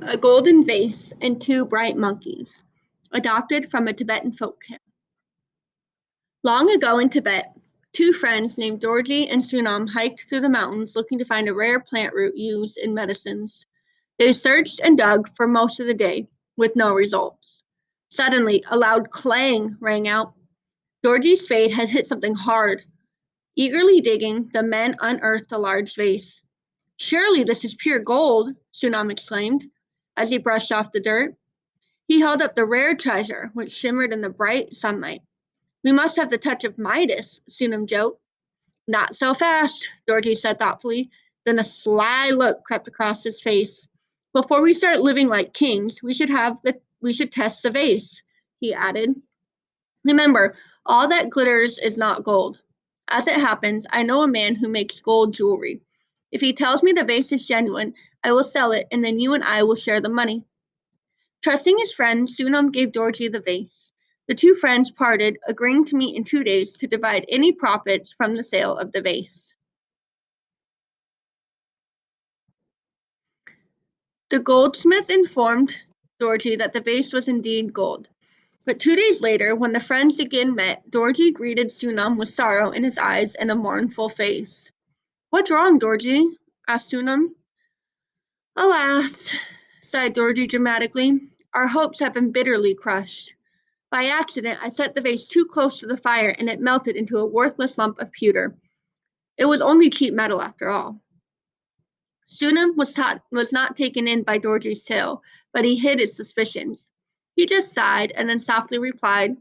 A golden vase, and two bright monkeys, adopted from a Tibetan folktale. Long ago in Tibet, two friends named Dorji and Sunam hiked through the mountains looking to find a rare plant root used in medicines. They searched and dug for most of the day, with no results. Suddenly, a loud clang rang out. Dorji's spade had hit something hard. Eagerly digging, the men unearthed a large vase. Surely this is pure gold, Sunam exclaimed as he brushed off the dirt. He held up the rare treasure, which shimmered in the bright sunlight. We must have the touch of Midas, Sunam joked. Not so fast, Dorothy said thoughtfully. Then a sly look crept across his face. Before we start living like kings, we should test the vase, he added. Remember, all that glitters is not gold. As it happens, I know a man who makes gold jewelry. If he tells me the vase is genuine, I will sell it, and then you and I will share the money. Trusting his friend, Sunam gave Dorji the vase. The two friends parted, agreeing to meet in 2 days to divide any profits from the sale of the vase. The goldsmith informed Dorji that the vase was indeed gold. But 2 days later, when the friends again met, Dorji greeted Sunam with sorrow in his eyes and a mournful face. What's wrong, Dorji? Asked Sunam. Alas, sighed Dorji dramatically, our hopes have been bitterly crushed. By accident, I set the vase too close to the fire and it melted into a worthless lump of pewter. It was only cheap metal after all. Sunam was not taken in by Dorji's tale, but he hid his suspicions. He just sighed and then softly replied,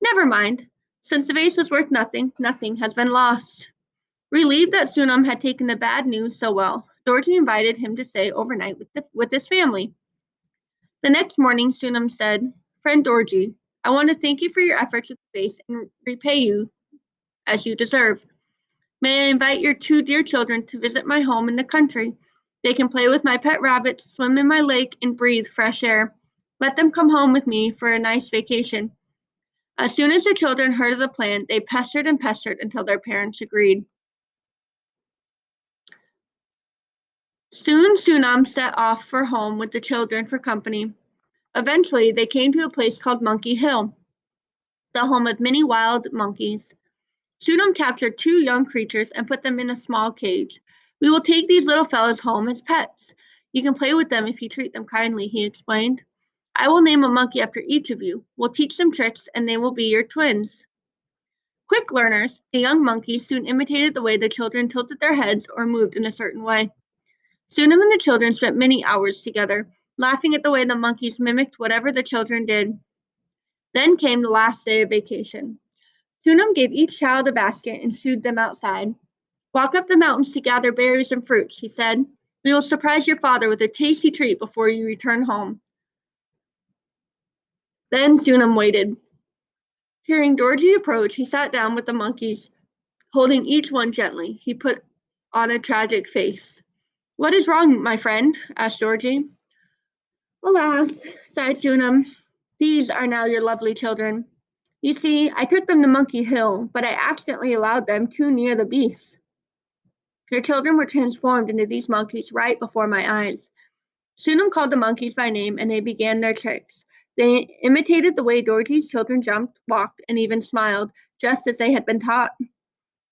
Never mind. Since the vase was worth nothing, nothing has been lost. Relieved that Sunam had taken the bad news so well, Dorji invited him to stay overnight with his family. The next morning, Sunam said, Friend Dorji, I want to thank you for your efforts with the vase and repay you as you deserve. May I invite your two dear children to visit my home in the country? They can play with my pet rabbits, swim in my lake, and breathe fresh air. Let them come home with me for a nice vacation. As soon as the children heard of the plan, they pestered and pestered until their parents agreed. Soon Sunam set off for home with the children for company. Eventually, they came to a place called Monkey Hill, the home of many wild monkeys. Sunam captured two young creatures and put them in a small cage. We will take these little fellows home as pets. You can play with them if you treat them kindly, he explained. I will name a monkey after each of you. We'll teach them tricks and they will be your twins. Quick learners, the young monkeys soon imitated the way the children tilted their heads or moved in a certain way. Sunam and the children spent many hours together, laughing at the way the monkeys mimicked whatever the children did. Then came the last day of vacation. Sunam gave each child a basket and shooed them outside. Walk up the mountains to gather berries and fruits, he said. We will surprise your father with a tasty treat before you return home. Then Sunam waited. Hearing Dorji approach, he sat down with the monkeys. Holding each one gently, he put on a tragic face. What is wrong, my friend? Asked Dorji. Alas, sighed Sunam, these are now your lovely children. You see, I took them to Monkey Hill, but I accidentally allowed them too near the beasts. Your children were transformed into these monkeys right before my eyes. Sunam called the monkeys by name and they began their tricks. They imitated the way Dorothy's children jumped, walked, and even smiled, just as they had been taught.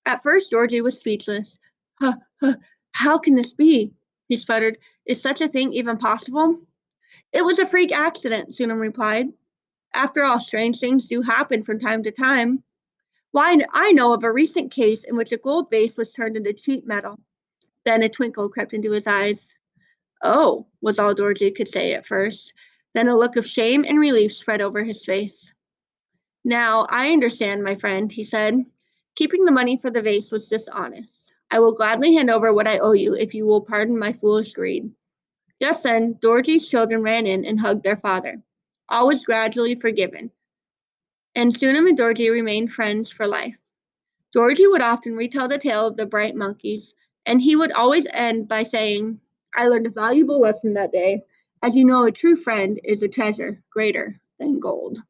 At first, Dorothy was speechless. Huh, huh, how can this be? He sputtered. Is such a thing even possible? It was a freak accident, Sunam replied. After all, strange things do happen from time to time. Why, I know of a recent case in which a gold vase was turned into cheap metal. Then a twinkle crept into his eyes. Oh, was all Dorothy could say at first. Then a look of shame and relief spread over his face. Now, I understand, my friend, he said. Keeping the money for the vase was dishonest. I will gladly hand over what I owe you if you will pardon my foolish greed. Just then, Dorothy's children ran in and hugged their father. All was gradually forgiven, and Sunam and Dorothy remained friends for life. Dorothy would often retell the tale of the bright monkeys, and he would always end by saying, I learned a valuable lesson that day. As you know, a true friend is a treasure greater than gold.